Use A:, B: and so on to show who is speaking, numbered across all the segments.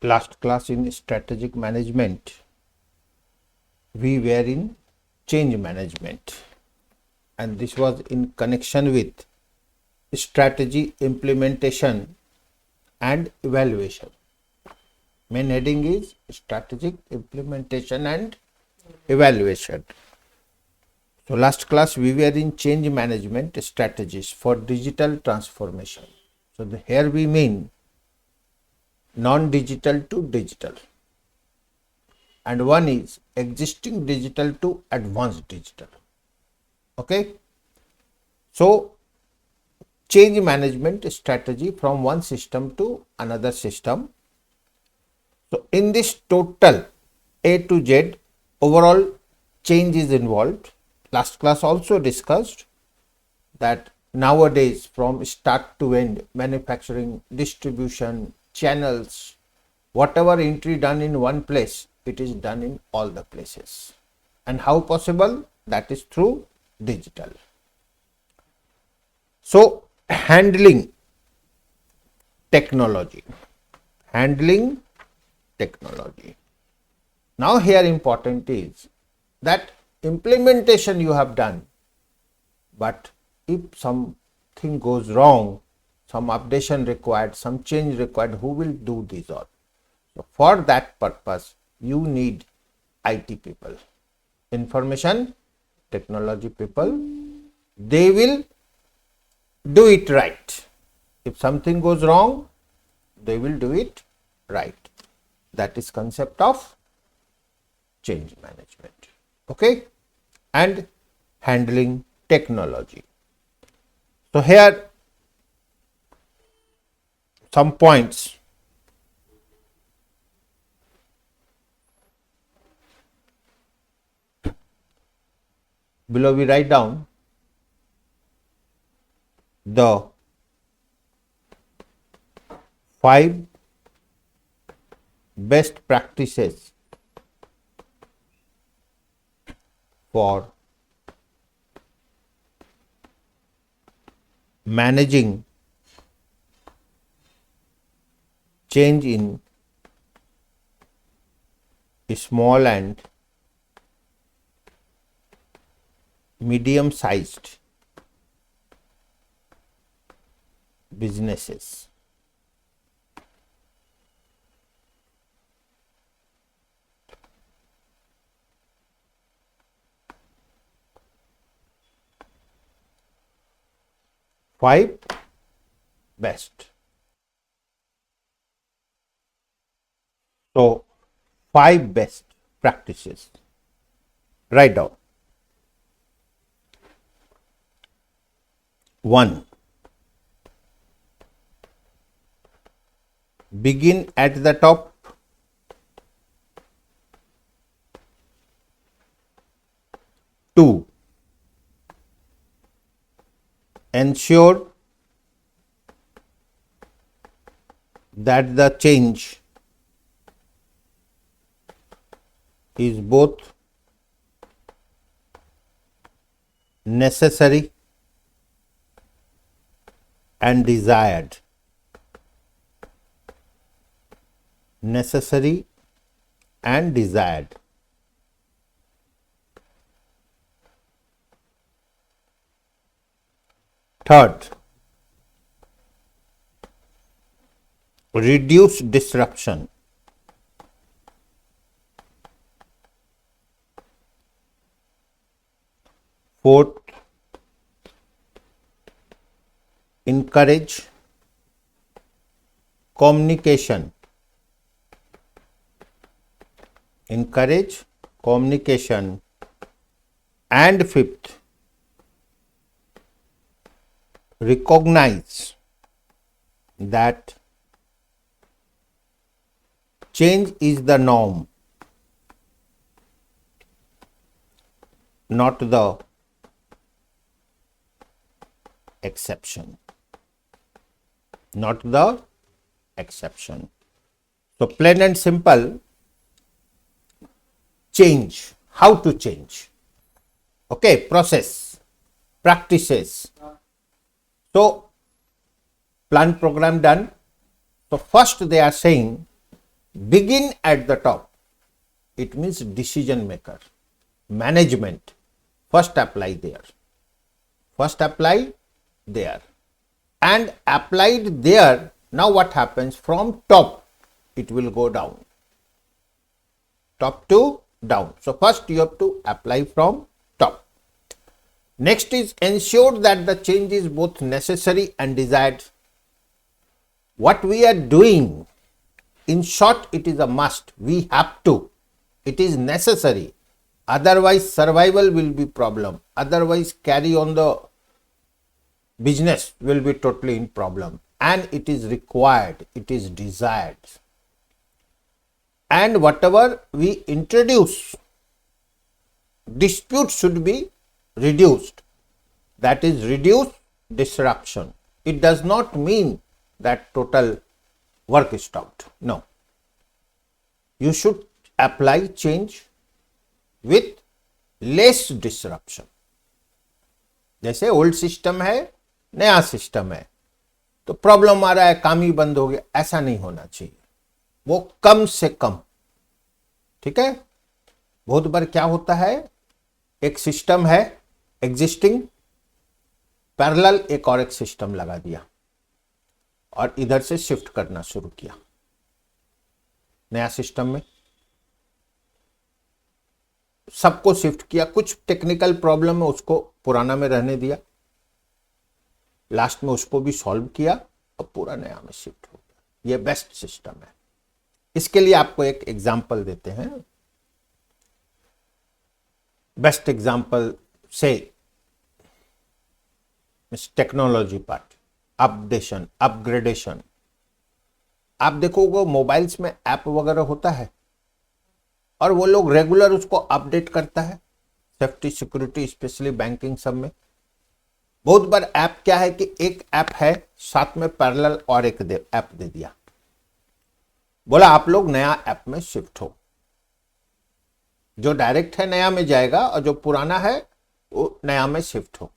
A: Last class in strategic management, we were in change management, and this was in connection with strategy implementation and evaluation. Main heading is strategic implementation and evaluation. So last class we were in change management strategies for digital transformation. So here we mean non-digital to digital, and one is existing digital to advanced digital. Okay. So change management strategy from one system to another system. So in this total A to Z overall change is involved. Last class also discussed that nowadays from start to end, manufacturing, distribution, channels, whatever entry done in one place, it is done in all the places. And how possible? That is through digital. So handling technology. Now here important is that implementation you have done, but if something goes wrong, some updation required, some change required, who will do this all? So for that purpose, you need IT people, information technology people. They will do it right. If something goes wrong, they will do it right. That is concept of change management. Okay. And handling technology. So here some points. Below we write down the 5 best practices for managing change in small and medium sized businesses. Five best. So 5 best practices. Write down. 1. Begin at the top. 2. Ensure that the change is both necessary and desired. Necessary and desired. Third, reduce disruption. Fourth, encourage communication. Encourage communication. And fifth, recognize that change is the norm, not the exception. Not the exception. So plain and simple, change. How to change? Okay, process, practices. So plan program done. So first they are saying begin at the top. It means decision maker, management. First apply there. First apply there. And applied there, now what happens? From top, it will go down. Top to down. So first you have to apply from top. Next is ensure that the change is both necessary and desired. What we are doing, in short, it is a must. We have to. It is necessary. Otherwise, survival will be problem. Otherwise, carry on the business will be totally in problem. And it is required. It is desired. And whatever we introduce, dispute should be reduced. That is, reduce disruption. It does not mean that total work is stopped. No. You should apply change with less disruption. जैसे old system है, नया system है, तो problem आ रहा है, काम ही बंद हो गया, ऐसा नहीं होना चाहिए. वो कम से कम. ठीक है. बहुत बार क्या होता है, एक सिस्टम है एग्जिस्टिंग, पैरेलल एक और एक सिस्टम लगा दिया और इधर से शिफ्ट करना शुरू किया नया सिस्टम में. सबको शिफ्ट किया, कुछ टेक्निकल प्रॉब्लम है उसको पुराना में रहने दिया, लास्ट में उसको भी सॉल्व किया और पूरा नया में शिफ्ट हो गया. ये बेस्ट सिस्टम है. इसके लिए आपको एक एग्जांपल देते हैं. बेस्ट एग्जांपल से टेक्नोलॉजी पार्ट, अपडेशन, अपग्रेडेशन. आप देखोगे मोबाइल्स में ऐप वगैरह होता है और वो लोग रेगुलर उसको अपडेट करता है. सेफ्टी, सिक्योरिटी, स्पेशली बैंकिंग सब में बहुत बार ऐप क्या है कि एक ऐप है, साथ में पैरेलल और एक ऐप दे दिया, बोला आप लोग नया ऐप में शिफ्ट हो. जो डायरेक्ट है नया में जाएगा और जो पुराना है वो नया में शिफ्ट हो.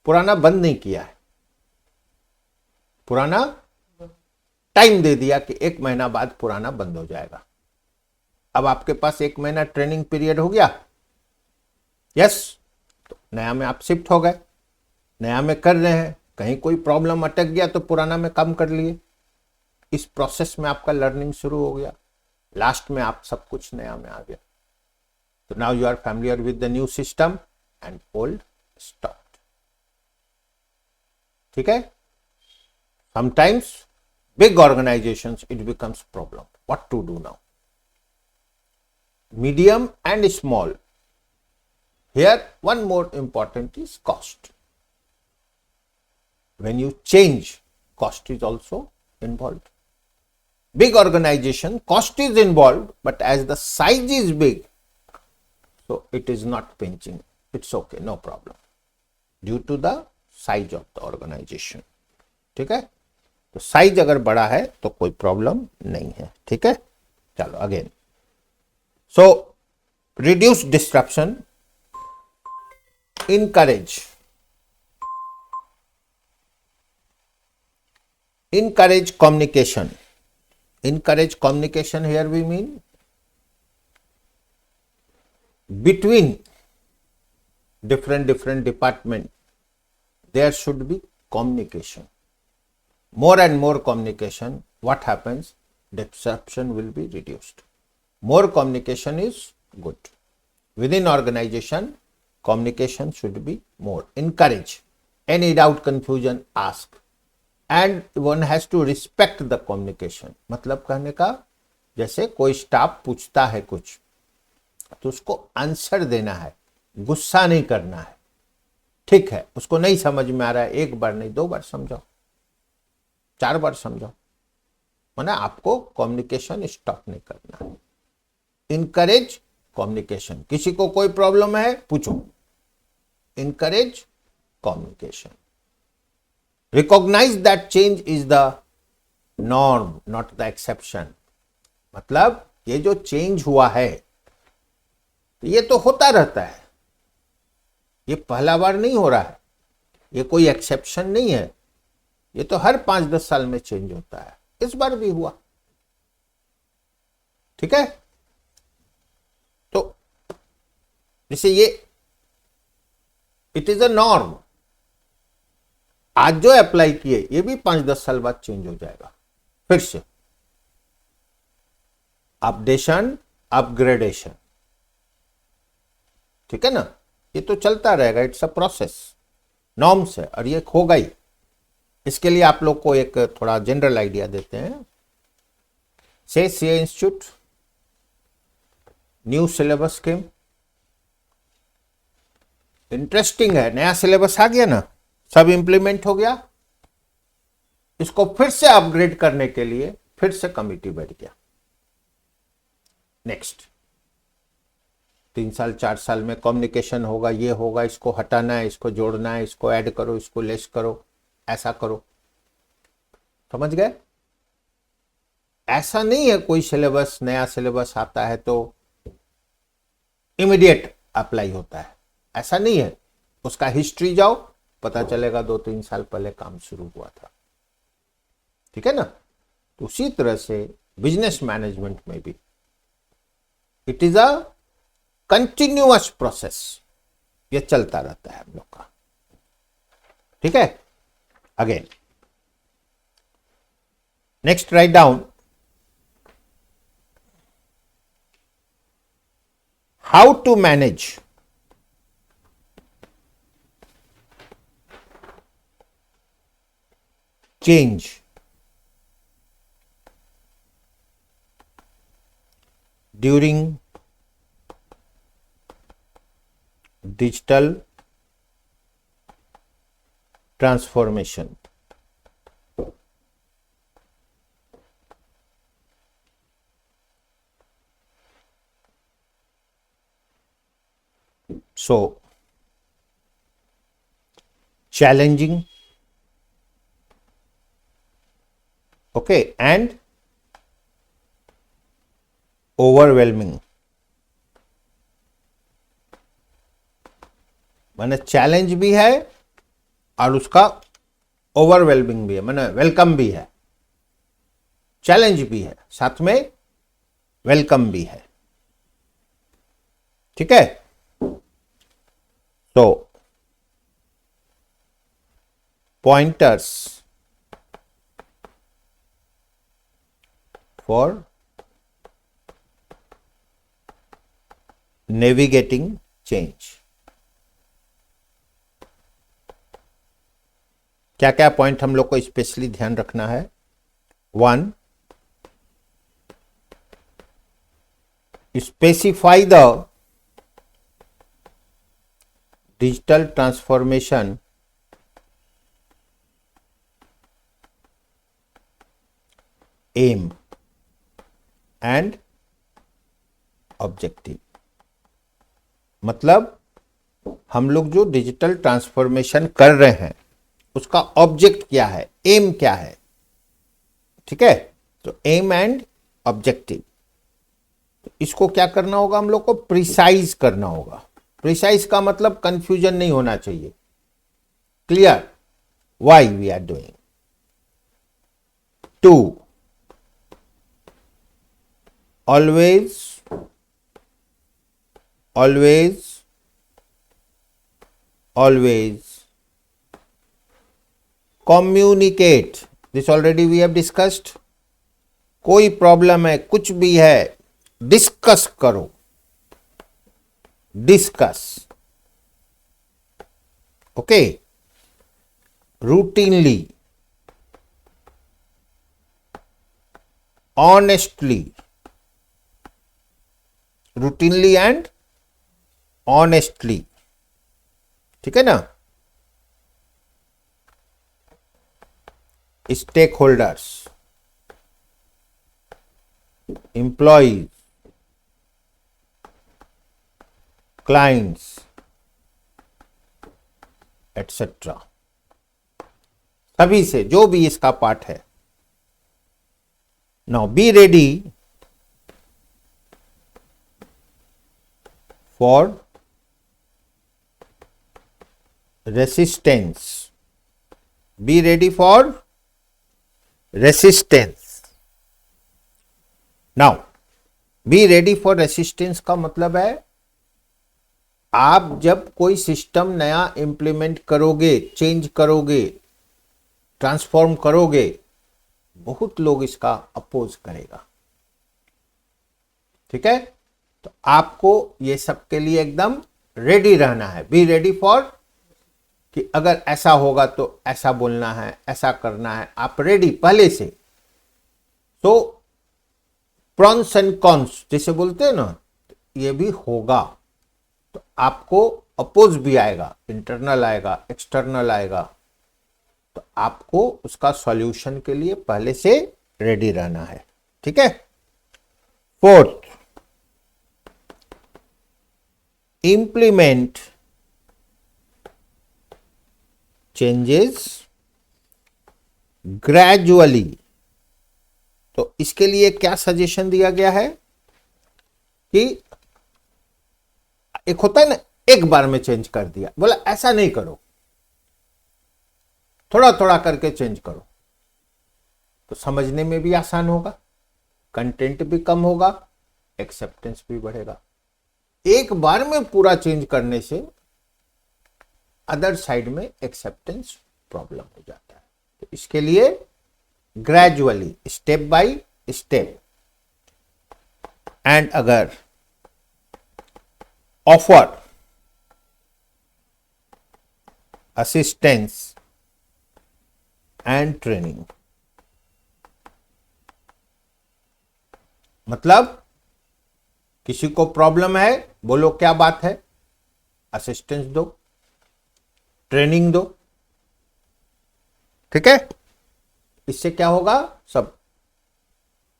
A: पुराना बंद नहीं किया है, पुराना टाइम दे दिया कि 1 महीना बाद पुराना बंद हो जाएगा. अब आपके पास 1 महीना ट्रेनिंग पीरियड हो गया. यस, तो नया में आप शिफ्ट हो गए, नया में कर रहे हैं, कहीं कोई प्रॉब्लम अटक गया तो पुराना में कम कर लिए. इस प्रोसेस में आपका लर्निंग शुरू हो गया, लास्ट में आप सब कुछ नया में आ गया. तो now you are familiar with the new system and old stopped. ठीक है. Sometimes big organizations it becomes problem. What to do now? Medium and small. Here one more important is cost. When you change, cost is also involved. Big organization, cost is involved, but as the size is big, so it is not pinching. It's okay, no problem. Due to the size of the organization. ठीक है. तो size अगर बड़ा है तो कोई problem नहीं है. ठीक है. चलो again. So reduce disruption, encourage communication. Encourage communication, here we mean between different department there should be communication. More and more communication, what happens? Disruption will be reduced. More communication is good. Within organization, communication should be more. Encourage. Any doubt, confusion, ask. And one has to respect the communication. मतलब कहने का, जैसे कोई staff पूछता है कुछ तो उसको आंसर देना है, गुस्सा नहीं करना है. ठीक है, उसको नहीं समझ में आ रहा है, 1 बार नहीं 2 बार समझाओ, 4 बार समझाओ, माना आपको कम्युनिकेशन स्टॉप नहीं करना है. Encourage communication. किसी को कोई प्रॉब्लम है पूछो. Encourage communication. Recognise that change is the norm not the exception. मतलब ये जो चेंज हुआ है तो ये तो होता रहता है, ये पहला बार नहीं हो रहा है, ये कोई एक्सेप्शन नहीं है, ये तो हर 5-10 साल में चेंज होता है. इस बार भी हुआ, ठीक है, तो जैसे ये इट इज अ नॉर्म, आज जो अप्लाई किए ये भी 5-10 साल बाद चेंज हो जाएगा फिर से। अपडेशन, अपग्रेडेशन, ठीक है ना, ये तो चलता रहेगा, इट्स अ प्रोसेस, नॉर्म्स है, और ये होगा ही। इसके लिए आप लोग को एक थोड़ा जनरल आइडिया देते हैं। से CA institute new syllabus scheme, interesting है, नया सिलेबस आ गया ना, सब इंप्लीमेंट हो गया, इसको फिर से अपग्रेड करने के लिए फिर से कमिटी बैठ गया। नेक्स्ट 3 साल 4 साल में कम्युनिकेशन होगा, ये होगा, इसको हटाना है, इसको जोड़ना है, इसको ऐड करो, इसको लेस करो, ऐसा करो, समझ गए? ऐसा नहीं है कोई सिलेबस, नया सिलेबस आता है तो इमीडिएट अप्लाई होता है, ऐसा नहीं है। उसका हिस्ट्री जाओ, पता चलेगा 2-3 साल पहले काम शुरू हुआ था, ठीक है ना। तो उसी तरह से बिजनेस मैनेजमेंट में भी it is a continuous process, ये चलता रहता है हम लोग का, ठीक है। Again next write down how to manage change during digital transformation. So challenging, okay, and overwhelming, माने चैलेंज भी है और उसका ओवरवेलमिंग भी है, माने वेलकम भी है, चैलेंज भी है, साथ में वेलकम भी है, ठीक है। तो पॉइंटर्स for navigating change, क्या क्या पॉइंट हम लोग को स्पेशली ध्यान रखना है? 1, specify the digital transformation aim and objective. मतलब हम लोग जो डिजिटल ट्रांसफॉर्मेशन कर रहे हैं उसका ऑब्जेक्ट क्या है, एम क्या है, ठीक है। तो एम एंड ऑब्जेक्टिव, तो इसको क्या करना होगा, हम लोग को प्रिसाइज करना होगा। प्रिसाइज का मतलब कंफ्यूजन नहीं होना चाहिए, clear why we are doing. 2, always communicate, this already we have discussed। कोई प्रॉब्लम है, कुछ भी है, डिस्कस करो, discuss, okay, routinely, honestly, routinely and honestly, ठीक है ना। Stakeholders, employees, clients etcetera, सभी से जो भी इसका पार्ट है। Now be ready for resistance, be ready for resistance। Now be ready for resistance का मतलब है आप जब कोई सिस्टम नया इंप्लीमेंट करोगे, चेंज करोगे, ट्रांसफॉर्म करोगे, बहुत लोग इसका अपोज करेगा। ठीक है, तो आपको ये सब के लिए एकदम रेडी रहना है। बी रेडी फॉर कि अगर ऐसा होगा तो ऐसा बोलना है, ऐसा करना है, आप रेडी पहले से। तो प्रॉन्स एंड कॉन्स जैसे बोलते हैं ना, ये भी होगा तो आपको अपोज भी आएगा, इंटरनल आएगा, एक्सटर्नल आएगा, तो आपको उसका सॉल्यूशन के लिए पहले से रेडी रहना है। ठीक है। Fourth, implement changes gradually। तो इसके लिए क्या सजेशन दिया गया है कि एक होता है ना, एक बार में चेंज कर दिया, बोला ऐसा नहीं करो, थोड़ा थोड़ा करके चेंज करो, तो समझने में भी आसान होगा, कंटेंट भी कम होगा, एक्सेप्टेंस भी बढ़ेगा। एक बार में पूरा चेंज करने से अदर साइड में एक्सेप्टेंस प्रॉब्लम हो जाता है। तो इसके लिए gradually, step by step, and अगर ऑफर असिस्टेंस एंड ट्रेनिंग, मतलब किसी को प्रॉब्लम है, बोलो क्या बात है, असिस्टेंस दो, ट्रेनिंग दो। ठीक है, इससे क्या होगा, सब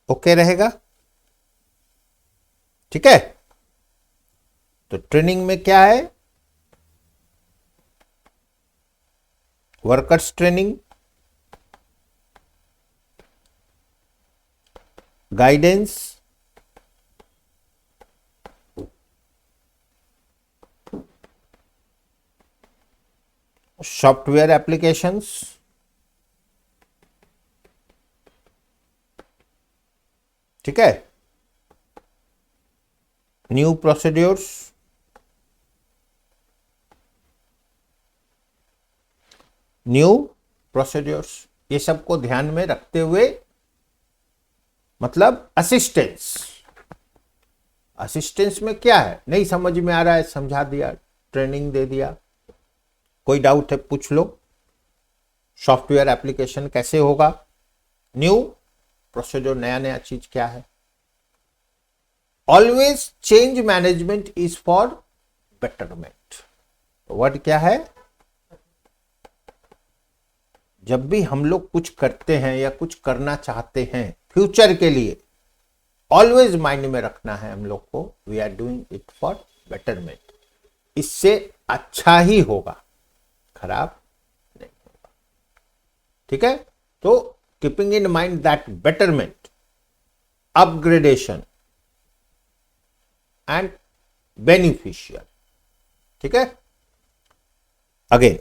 A: ओके रहेगा। ठीक है, तो ट्रेनिंग में क्या है, workers training, guidance, software applications, ठीक है, न्यू प्रोसीड्योर्स, ये सबको ध्यान में रखते हुए, मतलब असिस्टेंस में क्या है, नहीं समझ में आ रहा है, समझा दिया, ट्रेनिंग दे दिया, कोई डाउट है पूछ लो, सॉफ्टवेयर एप्लीकेशन कैसे होगा, न्यू प्रोसीजर, नया नया चीज क्या है। Always change management is for betterment. Word क्या है, जब भी हम लोग कुछ करते हैं या कुछ करना चाहते हैं फ्यूचर के लिए, ऑलवेज माइंड में रखना है हम लोग को, we are doing it for betterment. इससे अच्छा ही होगा, खराब नहीं होगा। ठीक है, तो keeping in mind that betterment, upgradation and beneficial. ठीक है, again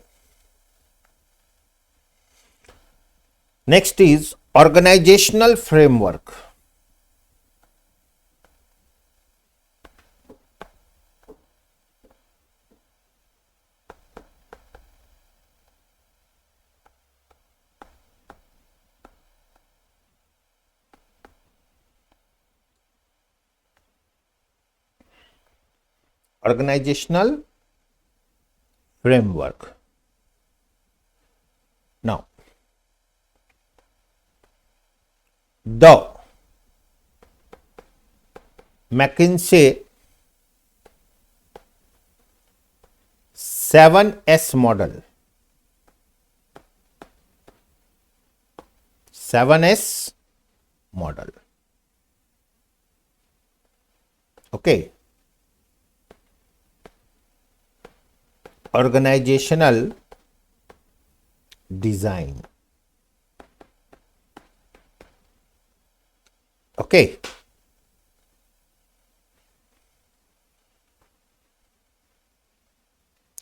A: next is organisational framework. Organizational framework. Now, the McKinsey 7S model, 7S model, okay, organizational design, okay,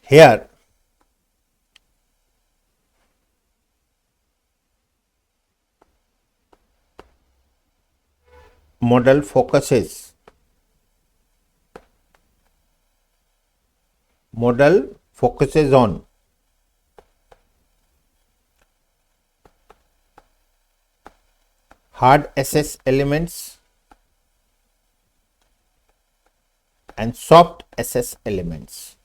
A: here model focuses Model focuses on hard SS elements and soft SS elements.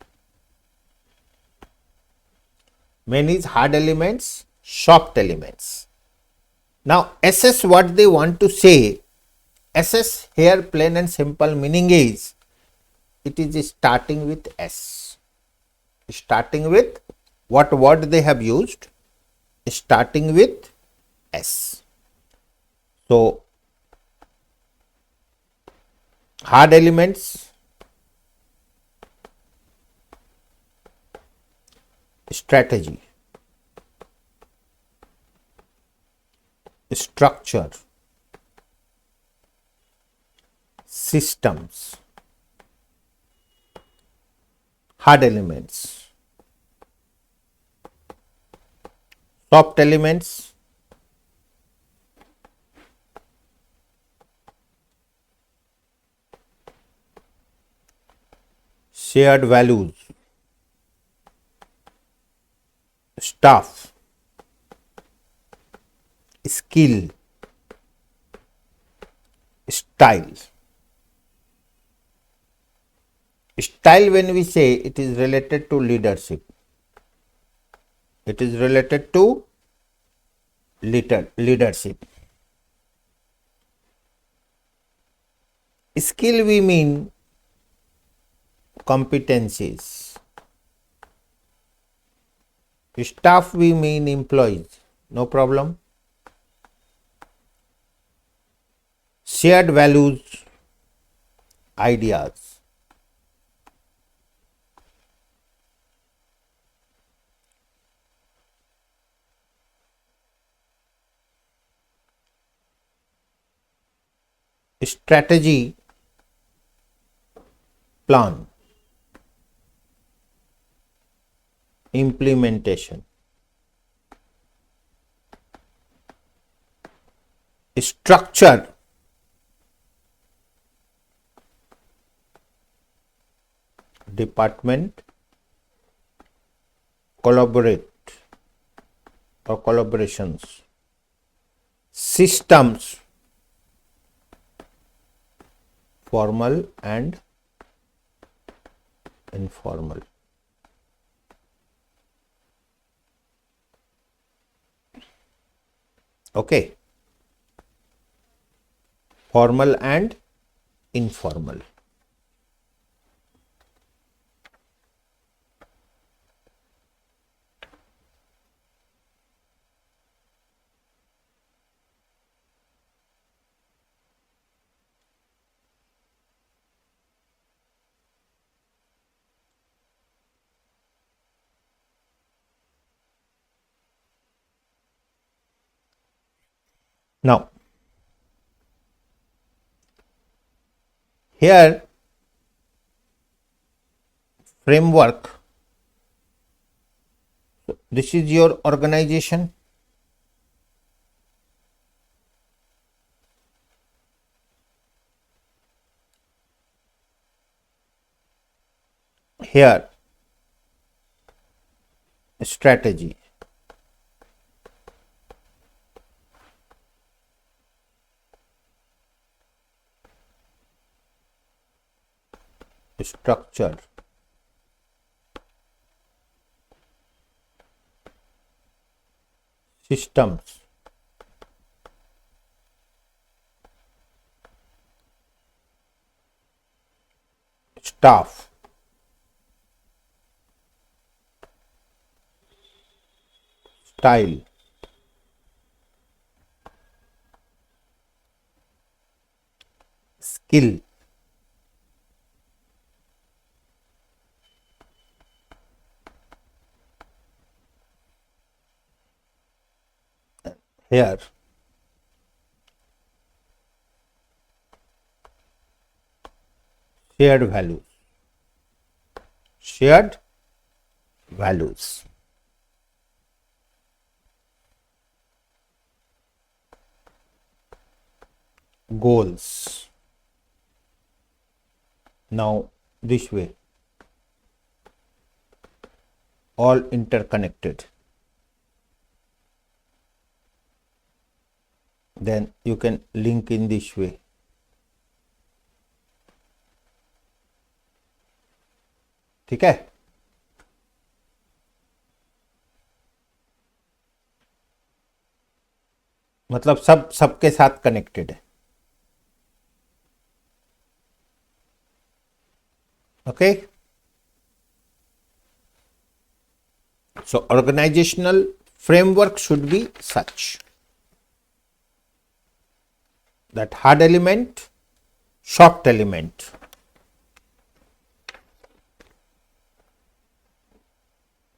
A: Main is hard elements, soft elements. Now SS, what they want to say, SS here plain and simple meaning is it is starting with S. Starting with what word they have used? Starting with S. So hard elements, strategy, structure, systems, hard elements, soft elements, shared values, staff, skill, style. Style, when we say, it is related to leadership. It is related to leadership. Skill, we mean competencies. Staff, we mean employees. No problem. Shared values, ideas. Strategy, plan, implementation. Structure, department, collaborate or collaborations. Systems, formal and informal. Okay. Formal and informal. Now, here framework, this is your organization. Here strategy, structure, systems, staff, style, skill, here shared values, shared values. Goals. Now this way, all interconnected, then you can link in this way. ठीक है, मतलब सब सबके साथ connected है. Okay, so organizational framework should be such that hard element, soft element.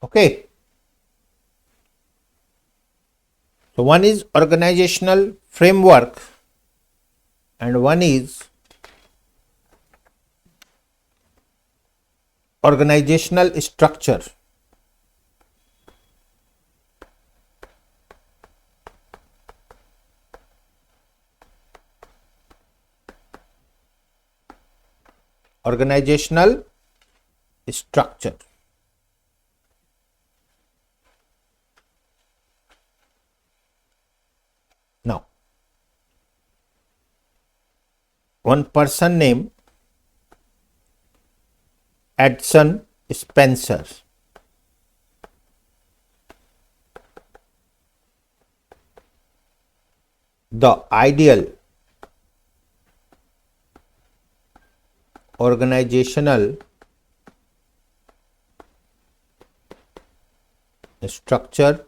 A: Okay, so one is organizational framework and one is organizational structure. Organizational structure. Now, one person named Edson Spencer the ideal organizational structure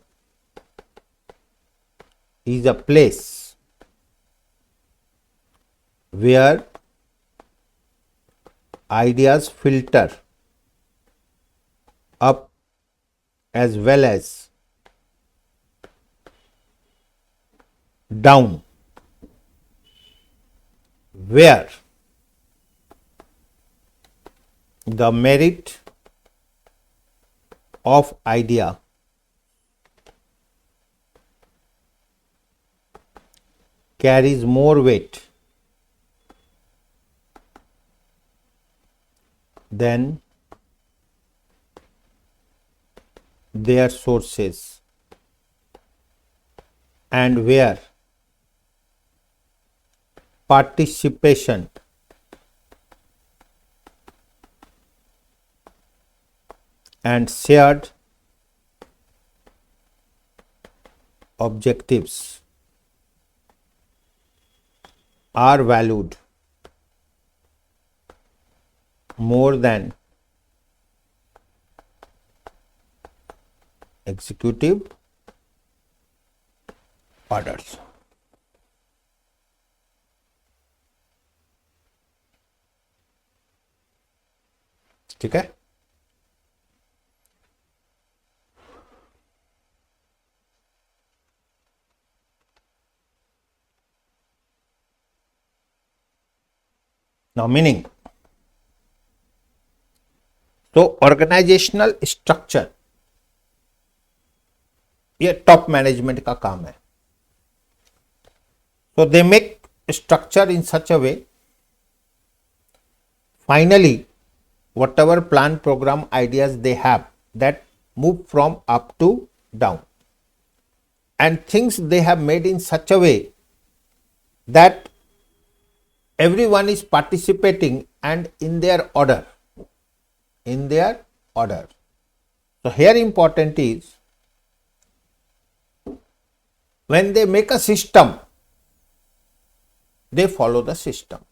A: is a place where ideas filter up as well as down, where the merit of idea carries more weight than their sources, and where participation and shared objectives are valued more than executive orders. ठीक है, now meaning, तो organisational structure ये top management का काम है. So they make structure in such a way, finally whatever plan, program, ideas they have, that move from up to down, and things they have made in such a way that everyone is participating and in their order. So here important is, when they make a system, they follow the system.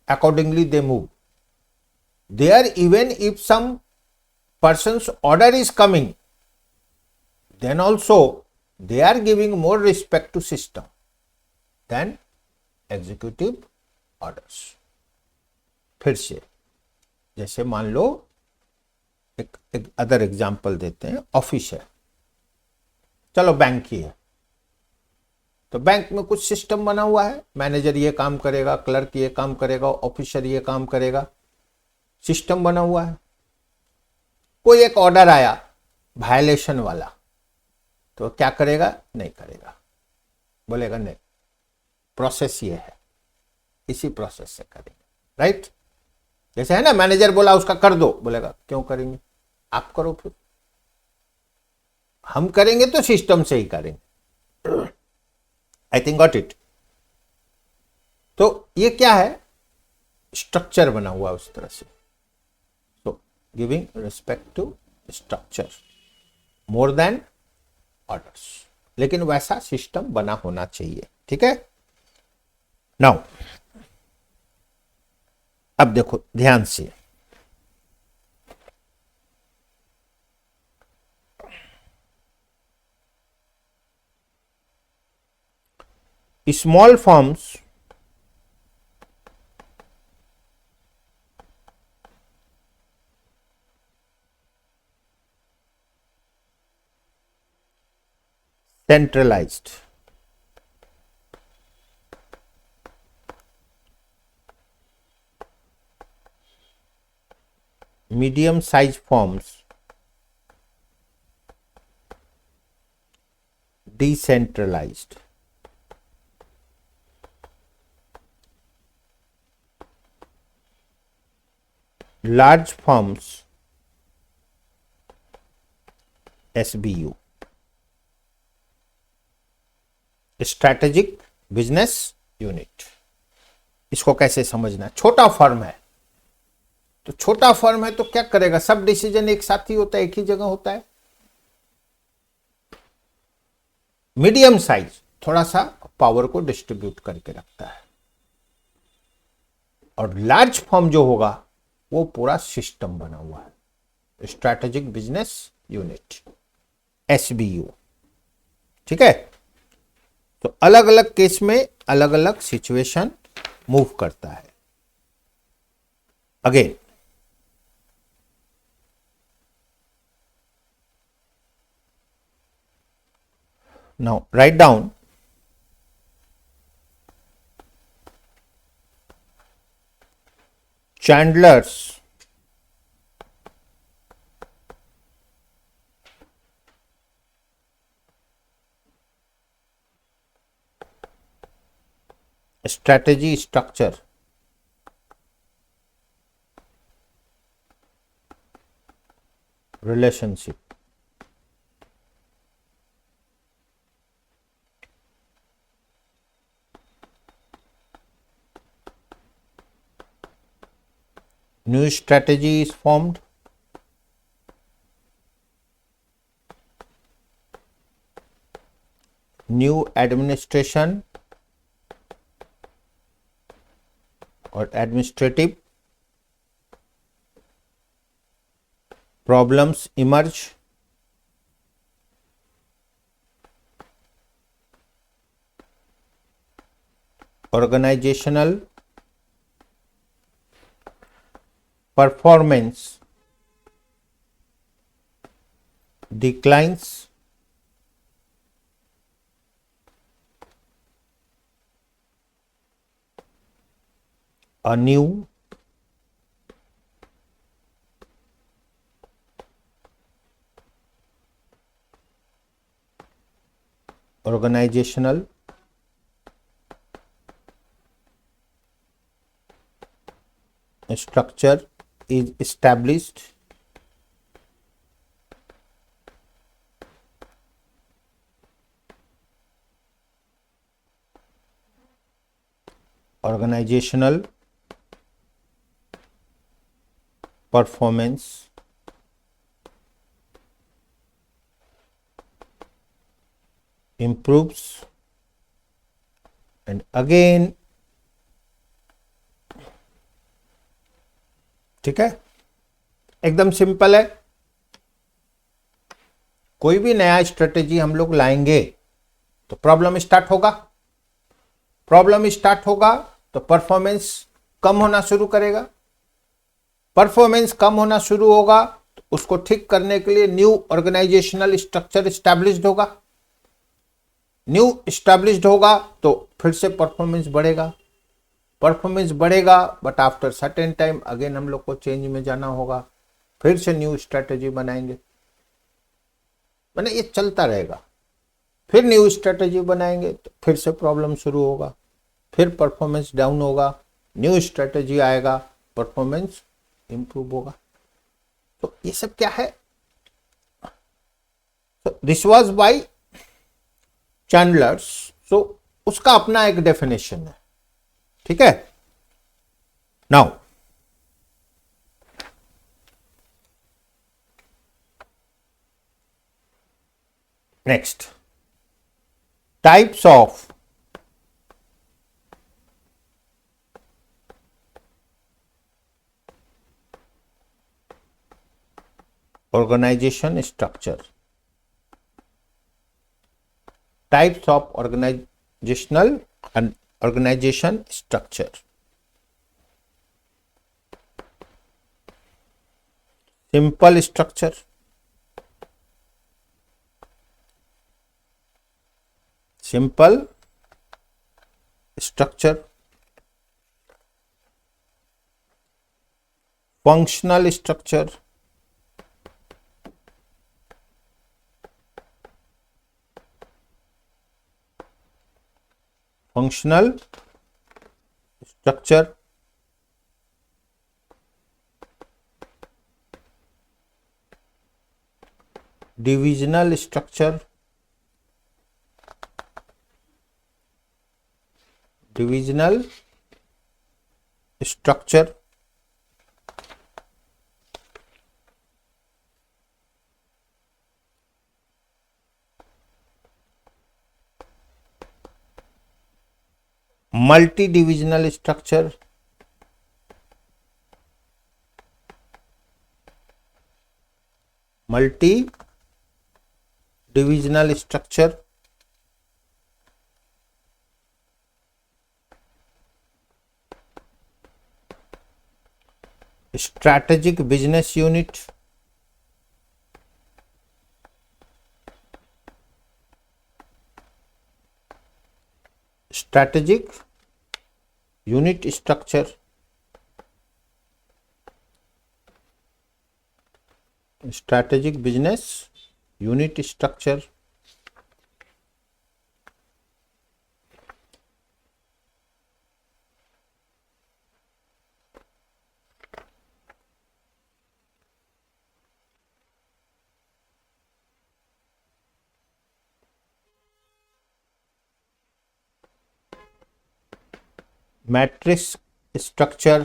A: Accordingly they move. There, even if some person's order is coming, then also they are giving more respect to system than executive orders. फिर से जैसे मान लो एक other example देते हैं. Office है, चलो bank ही है, तो बैंक में कुछ सिस्टम बना हुआ है. मैनेजर ये काम करेगा, क्लर्क ये काम करेगा, ऑफिसर ये काम करेगा, सिस्टम बना हुआ है. कोई एक ऑर्डर आया वायलेशन वाला, तो क्या करेगा? नहीं करेगा, बोलेगा नहीं, प्रोसेस ये है, इसी प्रोसेस से करेंगे. राइट? जैसे है ना, मैनेजर बोला उसका कर दो, बोलेगा क्यों करेंगे, आप करो फिर, हम करेंगे तो सिस्टम से ही करेंगे। I think got it. तो ये क्या है, स्ट्रक्चर बना हुआ उस तरह से। तो giving respect to structure more than orders, लेकिन वैसा सिस्टम बना होना चाहिए। ठीक है। नाउ अब देखो ध्यान से, small firms centralized, medium sized firms decentralized, large firms SBU, strategic business unit. इसको कैसे समझना, छोटा फर्म है तो छोटा फर्म है तो क्या करेगा, सब डिसीजन एक साथ ही होता है, एक ही जगह होता है। मीडियम साइज थोड़ा सा पावर को डिस्ट्रीब्यूट करके रखता है, और लार्ज फर्म जो होगा वो पूरा सिस्टम बना हुआ है, स्ट्रैटेजिक बिजनेस यूनिट SBU। ठीक है। तो अलग अलग केस में अलग अलग सिचुएशन मूव करता है। Again now write down Chandler's strategy structure relationship। New strategy is formed, new administration or administrative problems emerge, organizational performance declines, a new organizational structure is established, organizational performance improves, and again। ठीक है, एकदम simple है। कोई भी नया strategy हम लोग लाएंगे तो प्रॉब्लम स्टार्ट होगा, प्रॉब्लम स्टार्ट होगा तो परफॉर्मेंस कम होना शुरू करेगा, परफॉर्मेंस कम होना शुरू होगा तो उसको ठीक करने के लिए न्यू ऑर्गेनाइजेशनल स्ट्रक्चर एस्टैब्लिश्ड होगा, न्यू एस्टैब्लिश्ड होगा तो फिर से परफॉर्मेंस बढ़ेगा, परफॉर्मेंस बढ़ेगा, but after certain time again हम लोग को चेंज में जाना होगा, फिर से न्यू स्ट्रेटेजी बनाएंगे, मैंने ये चलता रहेगा। फिर न्यू स्ट्रेटेजी बनाएंगे तो फिर से प्रॉब्लम शुरू होगा, फिर परफॉर्मेंस डाउन होगा, न्यू स्ट्रेटेजी आएगा, परफॉर्मेंस इंप्रूव होगा। तो ये सब क्या है, दिस वाज बाय चैंडलर्स. सो उसका अपना एक डेफिनेशन है. ठीक है. Now next, types of organization structure. Types of organizational and organization structure. Simple structure, simple structure, functional structure, functional structure, divisional structure, divisional structure, multi-divisional structure, multi-divisional structure, strategic business unit, strategic unit structure, strategic business unit structure, matrix structure,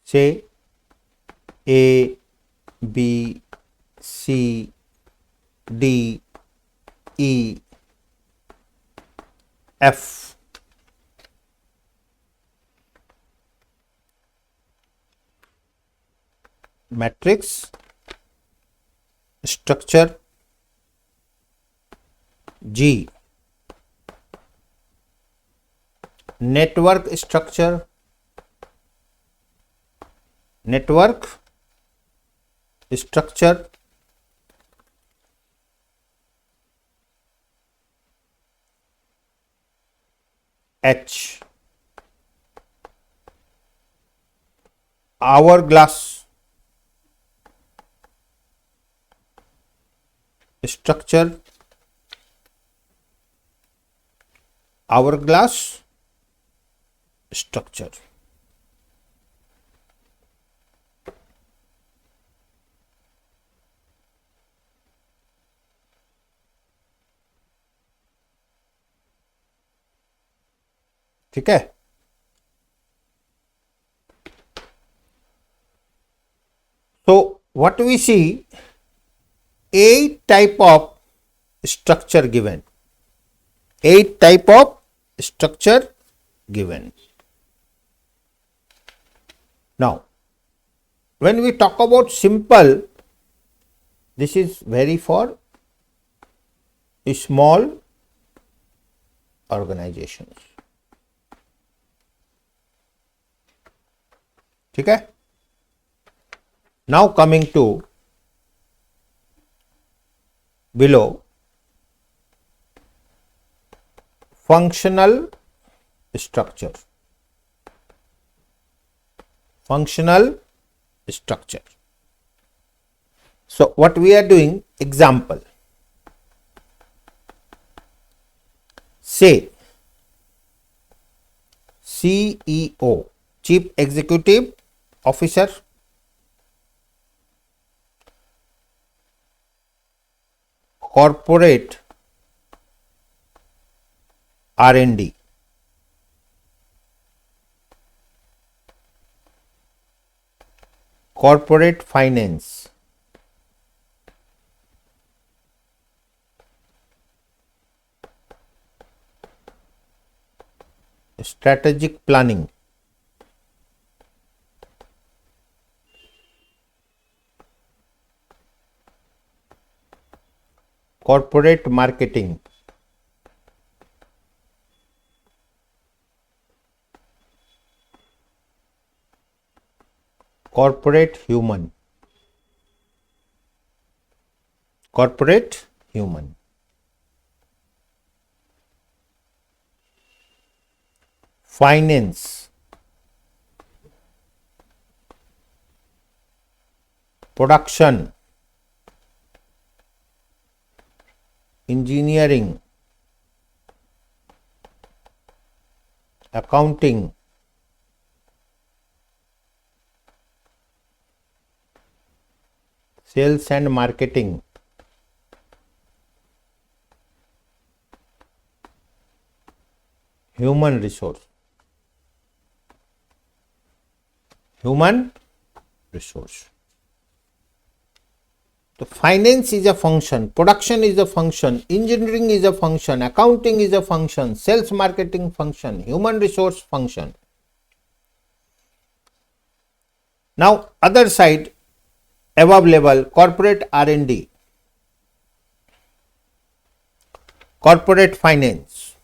A: say A, B, C, D, E, F. Matrix structure. G, network structure, network structure. H, hourglass structure, hourglass structure. ठीक है. So what we see, 8 type of structure given, 8 type of structure given. Now when we talk about simple, this is very for small organizations. ठीक है. Now coming to below, functional structure. Functional structure. So what we are doing, example, say CEO, Chief Executive Officer, corporate R&D, corporate finance, strategic planning, corporate marketing, corporate human, finance, production, engineering, accounting, sales and marketing, human resource. So finance is a function, production is a function, engineering is a function, accounting is a function, sales marketing function, human resource function. Now other side, above level, corporate R&D, corporate finance,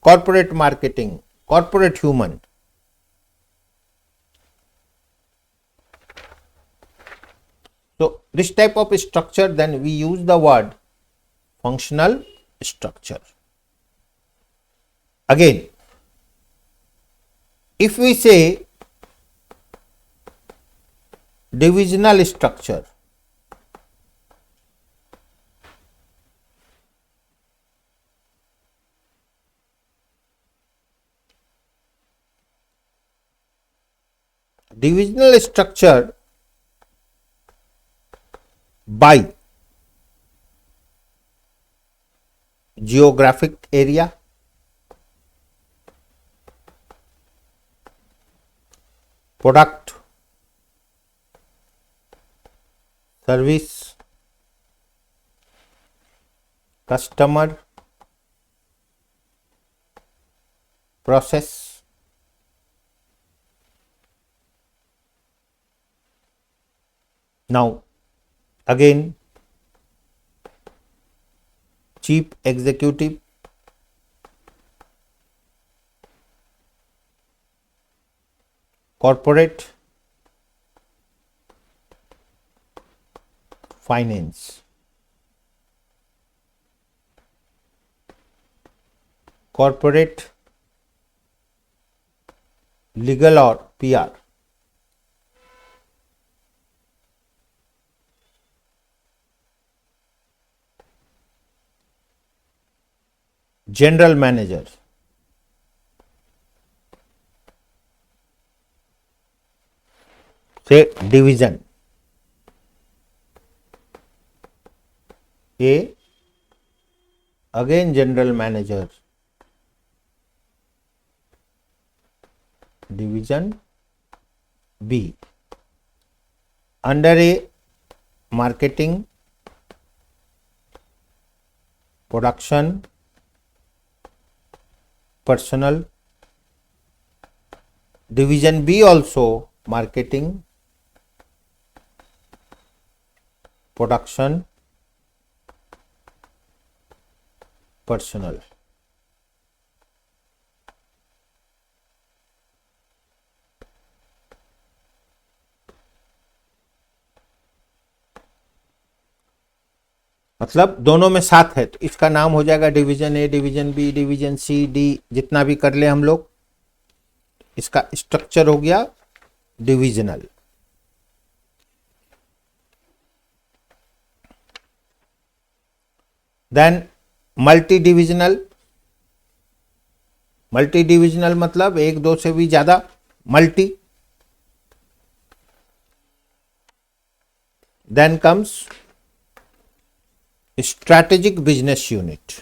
A: corporate marketing, corporate human. So this type of structure, then we use the word functional structure. Again, if we say divisional structure, by geographic area, product, service, customer, process. Now again, chief executive, corporate finance, corporate legal or PR, general manager, say division A, again general manager, division B, under A marketing, production, personal, division B also marketing, production, personal. मतलब दोनों में साथ है, तो इसका नाम हो जाएगा division A, division B, division C, D, जितना भी कर ले हम लोग, इसका स्ट्रक्चर हो गया divisional. Then multi divisional. Multi divisional मतलब एक दो से भी ज्यादा, multi. Then comes Strategic Business Unit,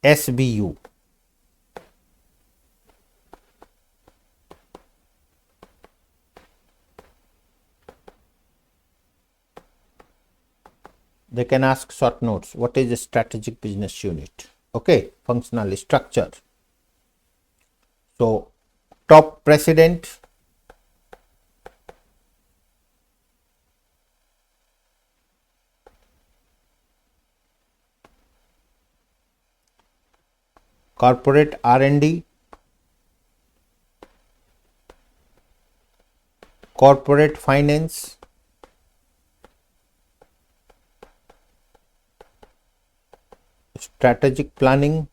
A: SBU. They can ask short notes. What is a strategic business unit? Okay, functional structure. So, top president, corporate R&D, corporate finance, strategic planning,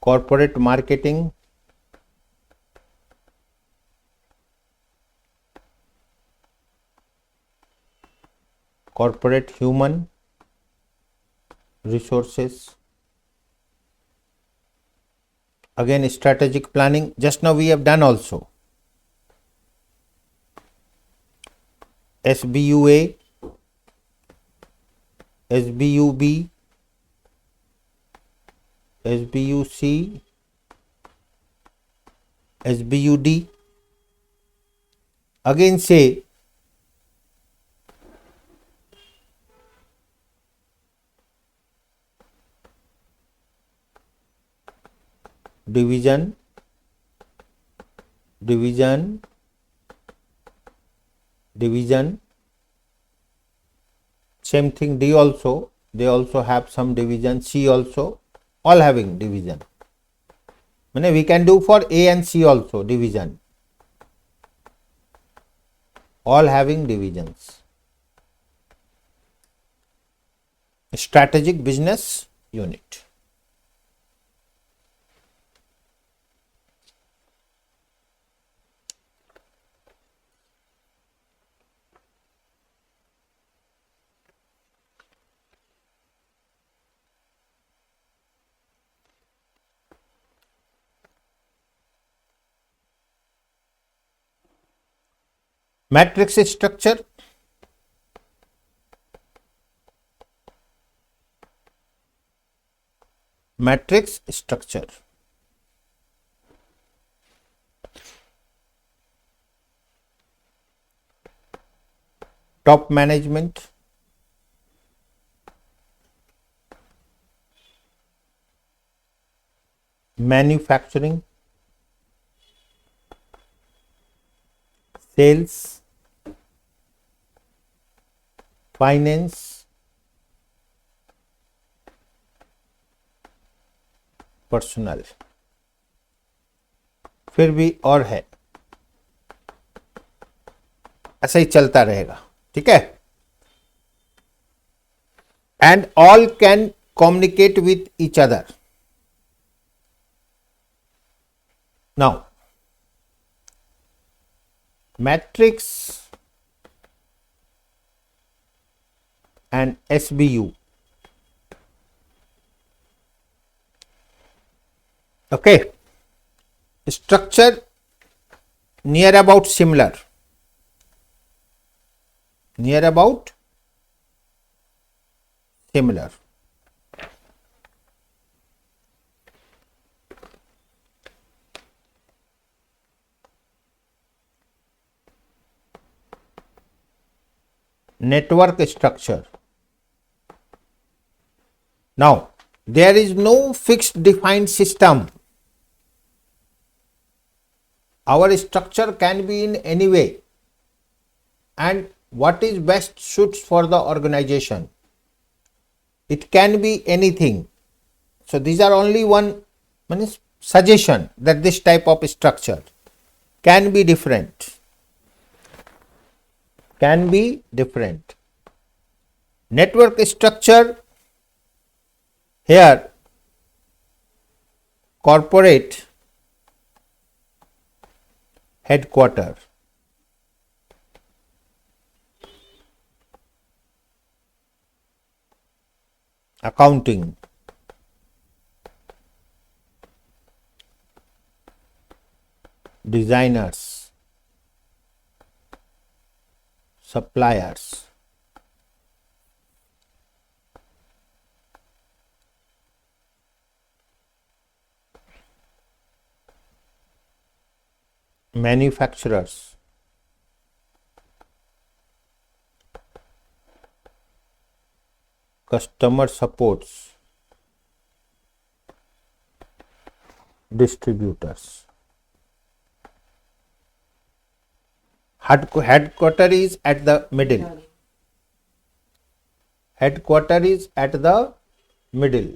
A: corporate marketing, corporate human resources, again strategic planning, just now we have done also. SBUA, SBUB, SBUC, SBUD. Again say division, division, division. Same thing D also, they also have some division, C also, all having division. We can do for A and C also division, all having divisions. Strategic Business Unit. Matrix structure. Matrix structure. Top management, manufacturing, sales, finance, personal, फिर भी और है, ऐसा ही चलता रहेगा, ठीक है. And all can communicate with each other. Now matrix and SBU. Okay, structure near about similar, near about similar. Network structure. Now, there is no fixed defined system. Our structure can be in any way, and what is best suits for the organization. It can be anything. So, these are only one suggestion that this type of structure can be different. Can be different. Network structure. Here, corporate headquarter, accounting, designers, suppliers, manufacturers, customer supports, distributors. Headquarter is at the middle. Headquarter is at the middle.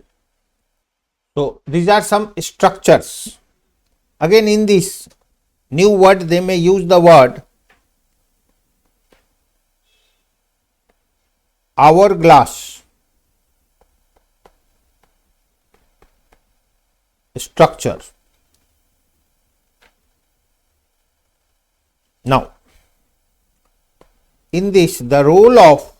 A: So these are some structures. Again, in this new word, they may use the word hourglass, structure. Now, in this, the role of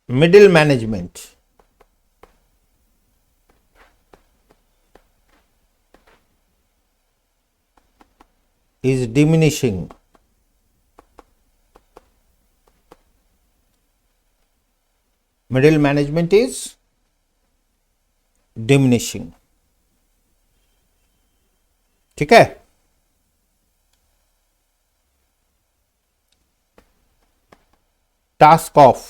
A: middle management is diminishing. Middle management is diminishing. ठीक है? Task of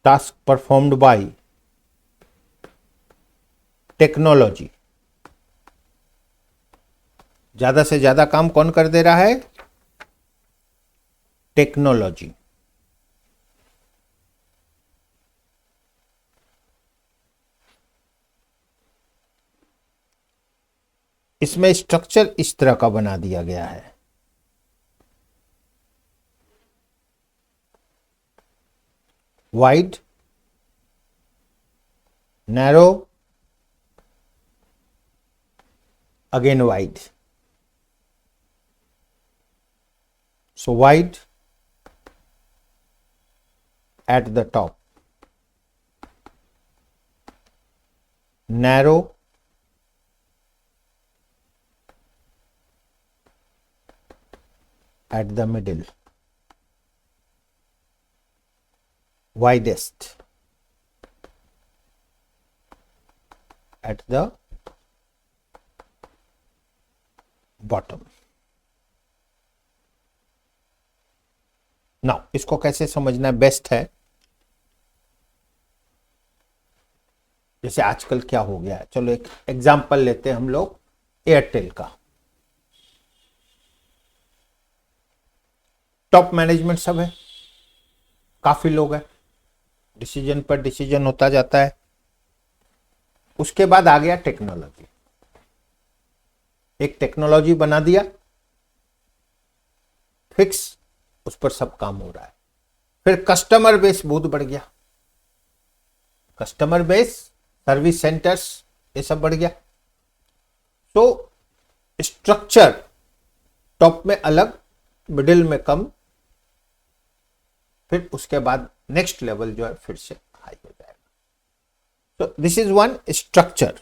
A: task performed by technology. ज्यादा से ज्यादा काम कौन कर दे रहा है? टेक्नोलॉजी. इसमें स्ट्रक्चर इस तरह का बना दिया गया है. Wide, narrow, again wide. So wide at the top, narrow at the middle, widest at the bottom. Now इसको कैसे समझना बेस्ट है? जैसे आजकल क्या हो गया है, चलो एक एग्जांपल लेते हैं हम लोग एयरटेल का. टॉप मैनेजमेंट सब है, काफी लोग हैं, डिसीजन पर डिसीजन होता जाता है. उसके बाद आ गया टेक्नोलॉजी. एक टेक्नोलॉजी बना दिया फिक्स, उस पर सब काम हो रहा है. फिर कस्टमर बेस बहुत बढ़ गया, कस्टमर बेस, सर्विस सेंटर्स, ये सब बढ़ गया. तो स्ट्रक्चर टॉप में अलग, मिडिल में कम, फिर उसके बाद नेक्स्ट लेवल जो है फिर से हाई हो जाएगा. तो दिस इज वन स्ट्रक्चर.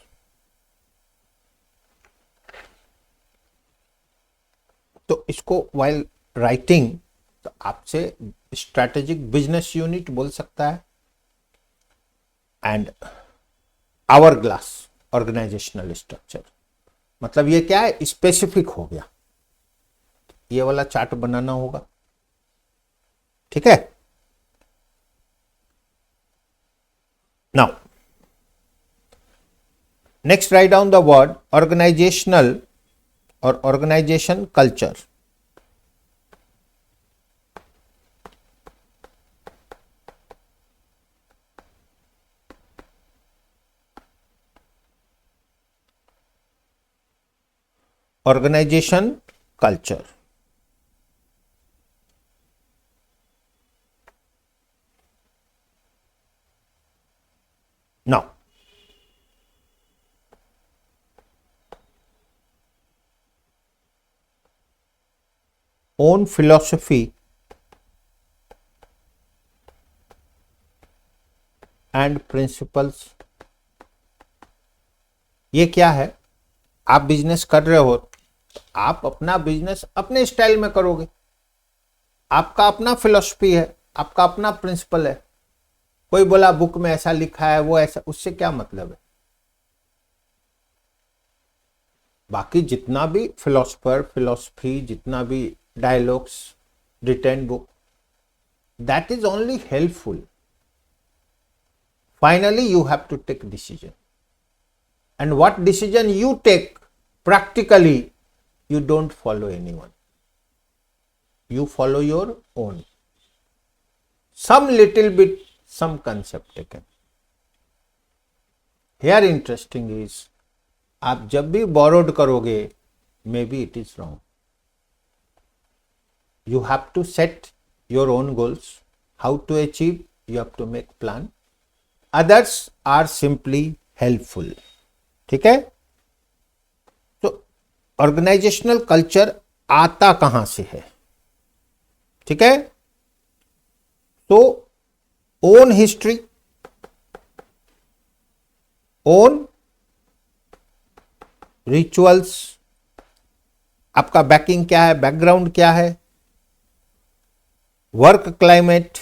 A: तो इसको वाइल राइटिंग तो आपसे स्ट्रैटेजिक बिजनेस यूनिट बोल सकता है. And hourglass organisational structure, मतलब ये क्या है? स्पेसिफिक हो गया. ये वाला चार्ट बनाना होगा. ठीक है? Now next write down the word organisational और organisation culture. Organisation culture. Now own philosophy and principles. ये क्या है? आप बिजनेस कर रहे हो, आप अपना बिजनेस अपने स्टाइल में करोगे, आपका अपना फिलॉसफी है, आपका अपना प्रिंसिपल है। कोई बोला बुक में ऐसा लिखा है, वो ऐसा, उससे क्या मतलब है? बाकी जितना भी फिलॉसफी, जितना भी dialogues written book, that is only helpful. Finally, you have to take decision. And what decision you take, practically, you don't follow anyone. You follow your own. Some little bit, some concept taken. Here interesting is, आप जब भी borrowed करोगे, maybe it is wrong. You have to set your own goals. How to achieve, you have to make plan. Others are simply helpful. ठीक है? तो organisational culture आता कहां से है? ठीक है? तो ओन हिस्ट्री, ओन रिचुअल्स, आपका बैकिंग क्या है, बैकग्राउंड क्या है, वर्क क्लाइमेट,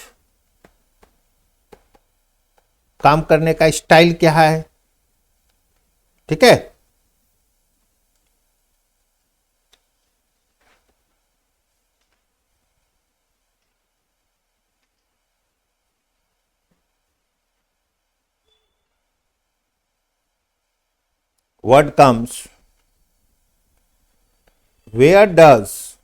A: काम करने का स्टाइल क्या है. ठीक है? Word comes, where does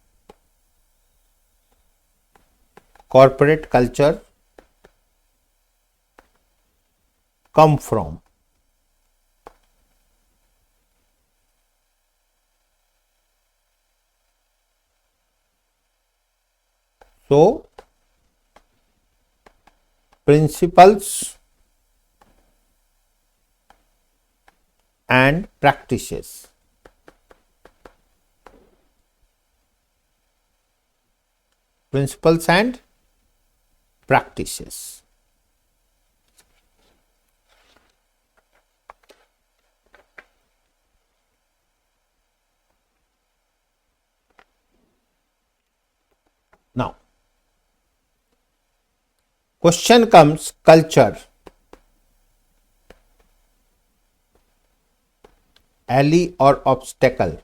A: corporate culture come from? So, principles and practices. Principles and practices. Now, question comes, culture, ally or obstacle?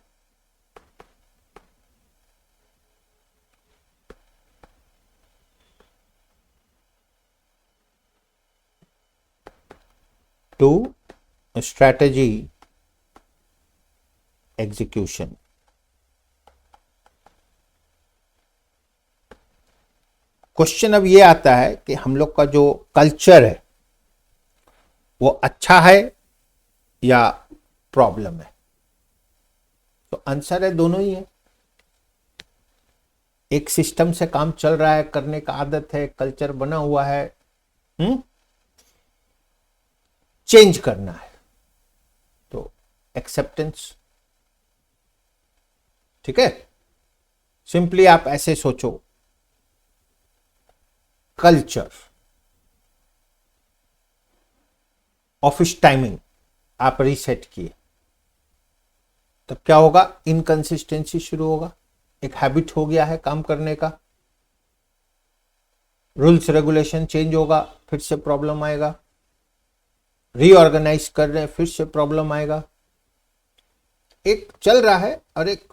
A: To strategy execution. Question अब ये आता है कि हम लोग का जो कल्चर है वो अच्छा है या प्रॉब्लम है. तो आंसर है दोनों ही है. एक सिस्टम से काम चल रहा है, करने का आदत है, कल्चर बना हुआ है, चेंज करना है तो एक्सेप्टेंस. ठीक है? सिंपली आप ऐसे सोचो, कल्चर, ऑफिस टाइमिंग आप रीसेट किए, तब क्या होगा? इनकंसिस्टेंसी शुरू होगा. एक हैबिट हो गया है काम करने का, रूल्स रेगुलेशन चेंज होगा, फिर से प्रॉब्लम आएगा. रीऑर्गेनाइज कर रहे हैं, फिर से प्रॉब्लम आएगा. एक चल रहा है और एक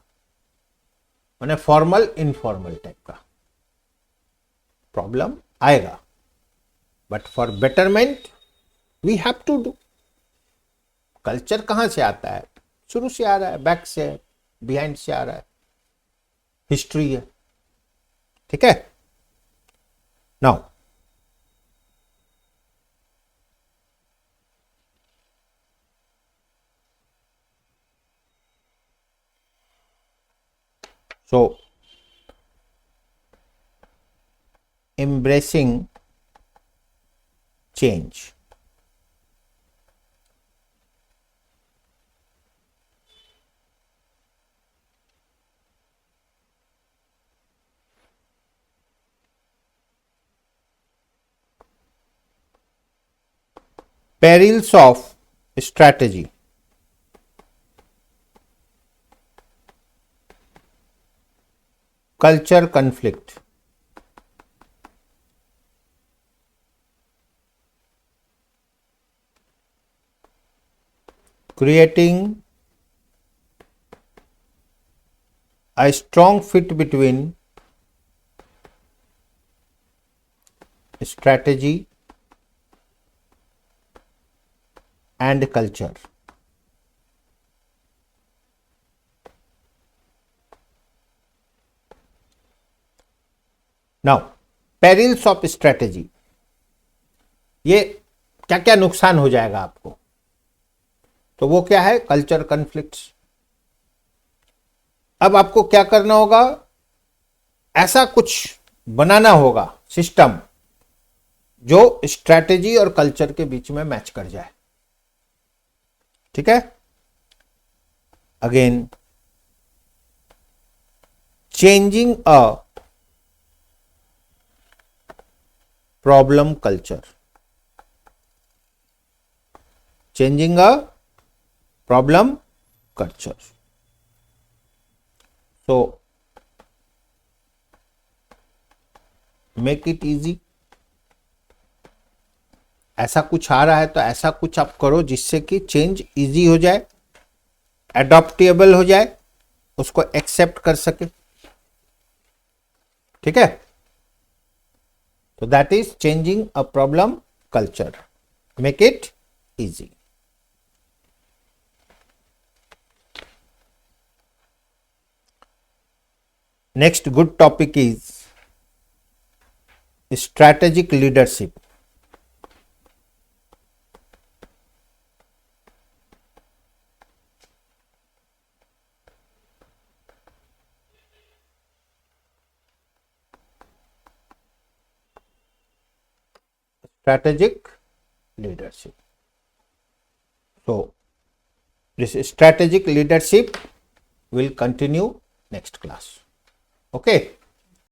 A: माने फॉर्मल इनफॉर्मल टाइप का प्रॉब्लम आएगा. But for betterment we have to do. Culture कहां से आता है? शुरू से आ रहा है, बैक से है, बिहाइंड से आ रहा है, हिस्ट्री है. ठीक है? Now so embracing change. perils of strategy. Culture conflict. Creating a strong fit between strategy and culture. Now perils of strategy, ये क्या क्या नुकसान हो जाएगा आपको, तो वो क्या है, कल्चर कन्फ्लिक्ट्स। अब आपको क्या करना होगा, ऐसा कुछ बनाना होगा सिस्टम जो स्ट्रेटेजी और कल्चर के बीच में मैच कर जाए। ठीक है, again changing a problem culture, changing a problem culture. So make it easy. ऐसा कुछ आ रहा है तो ऐसा कुछ आप करो जिससे कि चेंज इजी हो जाए, एडॉप्टेबल हो जाए, उसको एक्सेप्ट कर सके। ठीक है, so that is changing a problem culture. Make it easy. Next good topic is strategic leadership. Strategic leadership. So this strategic leadership will continue next class. Okay.